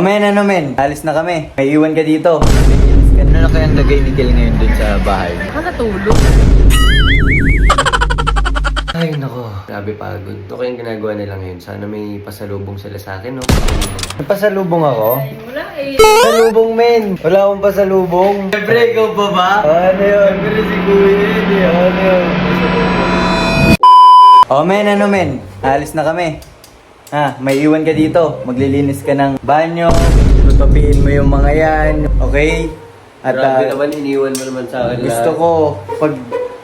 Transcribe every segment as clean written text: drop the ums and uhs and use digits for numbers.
Ano men, alis na kami. May iwan ka dito. Ano na kayang lagay ni Kel ngayon dun sa bahay? Nakatulog. Ay, nako. Grabe pagod. Ito kayong ginagawa nila ngayon. Sana may pasalubong sila sa akin, no? May pasalubong ako? Ay, wala eh. Pasalubong men! Wala akong pasalubong. Siyempre, ikaw pa ba? Ano yun? Siyempre si Kuya yun eh. Ano yun? Oh men, alis na kami. May iwan ka dito. Maglilinis ka ng banyo. Tutupiin mo yung mga yan. Okay? At Grabe naman, iniwan mo naman sa akin gusto ko,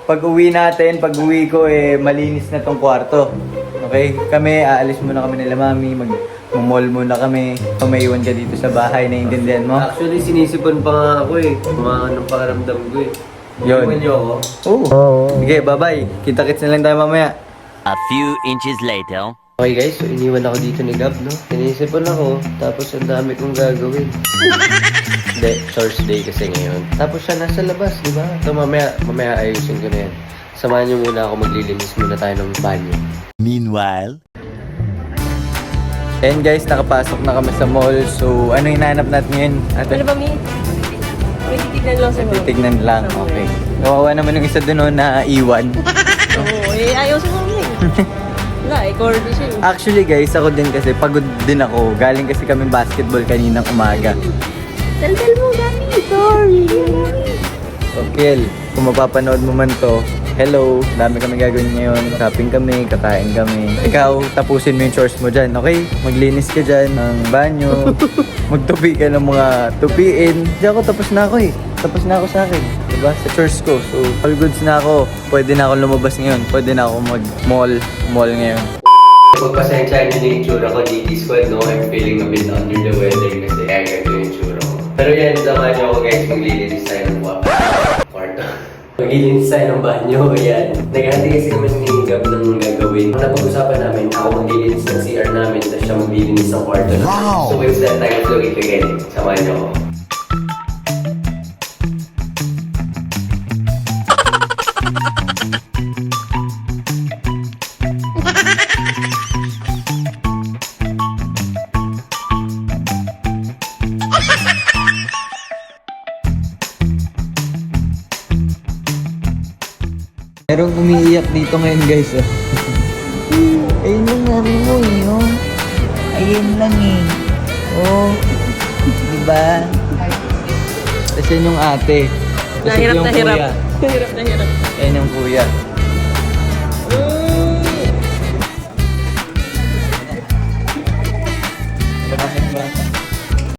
pag uwi natin, pag uwi ko, malinis na tong kwarto. Okay? Kami, aalis muna kami nila mami. Mag-mall muna kami. Kung may iwan ka dito sa bahay, naiintindihan mo? Actually, sinisipon pa nga ako eh. Anong pakaramdam ko eh. Yun. Iwan niyo ako. Oo. Sige, bye-bye. Kita-kits na lang tayo mamaya. A few inches later. Okay guys, so iniwan ako dito ni Gab, no? Sinisipon ako, tapos ang dami kong gagawin. Hindi, church day kasi ngayon. Tapos siya nasa labas, di ba? So mamaya ayusin ko na yan. Samahan niyo muna ako, maglilinis muna tayo ng banyo. Meanwhile. And guys, nakapasok na kami sa mall. So, ano hinahanap natin ngayon? Ano ba, Mi? May titignan lang sa mga. Titignan lang, okay. Kawawa naman yung isa dun na iwan. Oo, ayaw sa mga. Wala, corny siya. Actually guys, ako din kasi pagod din ako. Galing kasi kami basketball kaninang umaga. Daldal mo, Gami. Sorry. Okay, kung mapapanood mo man to, hello, dami kami gagawin ngayon. Shopping kami, kakain kami. Ikaw, tapusin mo yung chores mo dyan, okay? Maglinis ka dyan ng banyo. Magtupi ka ng mga tupiin. Diyan ako, tapos na ako eh. Tapos na ako sa akin. Diba? Sa chores ko. So, all goods na ako. Pwede na ako lumabas ngayon. Pwede na ako mag-mall ngayon. Pagpasensyahan niyo yung itsura ko, GT Squad, no? I'm feeling a bit under the weather kasi kaya ganito yung itsura ko. Pero yan, samahan niyo ako guys, maglilinis tayo ng kwarto. Maglilinis tayo ng banyo, yan. Naghahati kasi kami ni Gab ng gagawin. Napag-usapan namin, ako maglilinis ng CR namin, tapos siya maglilinis ng kwarto. Wow! So it's that time to it again. Samahan niyo ako. Merong umiiyak dito ngayon guys. Ayun lang namin mo eh. Oh. Ayun lang eh. Oh. Diba? Tapos yun yung ate. Tapos Nahirap yung na kuya. hirap. Hirap na hirap. Ayun yung kuya.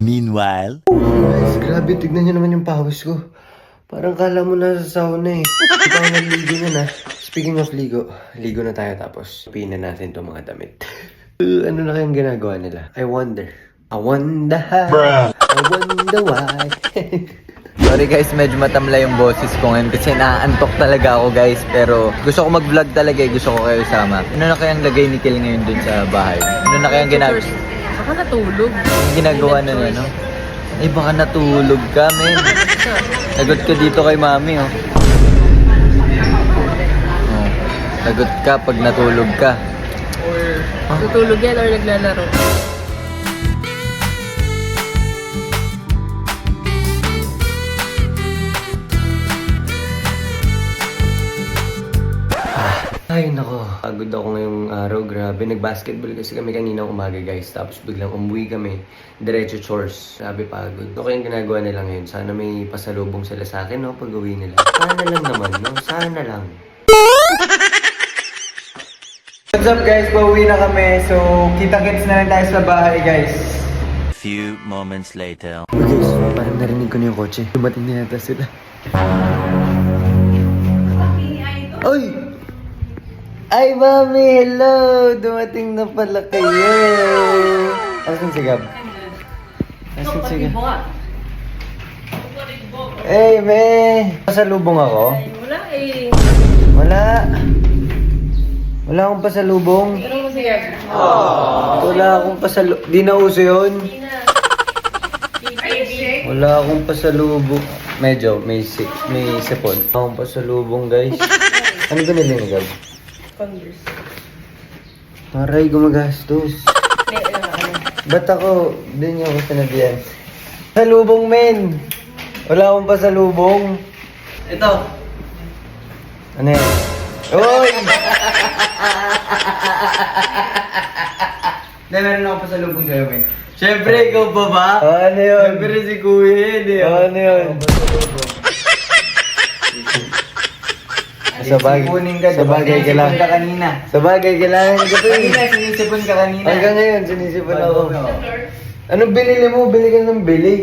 Meanwhile. Guys, grabe, tignan niyo naman yung pawis ko. Parang kala mo nasa sauna eh. Di pa ako nagligo na na. Speaking of ligo, ligo na tayo tapos pinan natin itong mga damit. Ano na kayang ginagawa nila? I wonder how. I wonder why. Sorry guys, medyo matamla yung boses ko ngayon kasi naaantok talaga ako guys. Pero gusto ko mag-vlog talaga eh. Gusto ko kayo sama. Ano na kayang lagay ni Kel ngayon dun sa bahay? Ano na kayang ginagawa? Baka natulog. Ginagawa na niya, no? Ay, baka natulog ka, men. Lagot ka dito kay mami, oh. Oh. Lagot ka pag natulog ka. Or tutulog yan or naglalaro. Ay nako, pagod ako ngayong araw, grabe. Nag-basketball kasi kami kanina umaga guys. Tapos biglang umuwi kami, diretso chores. Grabe pagod. Ito kayong ginagawa nila ngayon. Sana may pasalubong sila sa akin, no? Pag uwi nila. Sana lang naman, no? Sana lang. What's up guys? Pauwi na kami. So, kita-kits na lang tayo sa bahay guys. Few moments later. Guys, parang narinig ko na yung kotse. Dumating na yata sila. Ay! Ay, mami! Hello! Dumating na pala kayo! Asan si Gab? Asan si Gab? Hey, me! Pasalubong ako? Ay, wala eh. Wala. Wala akong pasalubong. Pero kasi Gab. Wala akong pasalubong. Di na uso yun? Wala akong pasalubong. Medyo, may sipon. Wala akong pasalubong, guys. Ano ba nilinigaw? Converse. Aray, gumagastos. Hindi, ano. Ba't ako, din niyo ako sinabihan? Salubong, men! Wala akong pasalubong. Ito. Ano yan? Uy! Dahil meron ako pa sa lubong sa'yo, men. Siyempre, ikaw pa ba? Ano yun? Siyempre si Kuya, di ba? Ano yun? Sa bagay, sa bagay kailangan. Sinisipon ka kanina. Sa bagay kailangan ko to Kanina, eh. sinisipon ka kanina. Hanggang ngayon, sinisipon ako. Anong binili mo? Bili ka ng bili.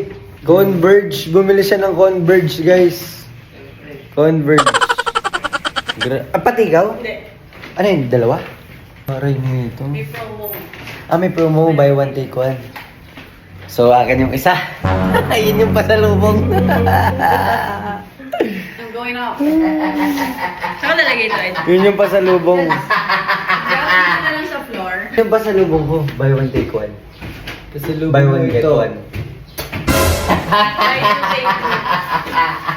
Converge. Bumili siya ng Converge, guys. Converge. Pati ikaw? Hindi. Ano yun? Dalawa? Aray mo ito. May promo. May promo. Buy one, take one. So, akin yung isa. Yun yung pasalubong. I'm going up. Saan ka nalagay ito, Ed? Yun yung pasalubong. Gawin na lang sa floor. Yung pasalubong ko. Buy one, take one. Pasalubong Buy mo one, get ito. one. Try to take two.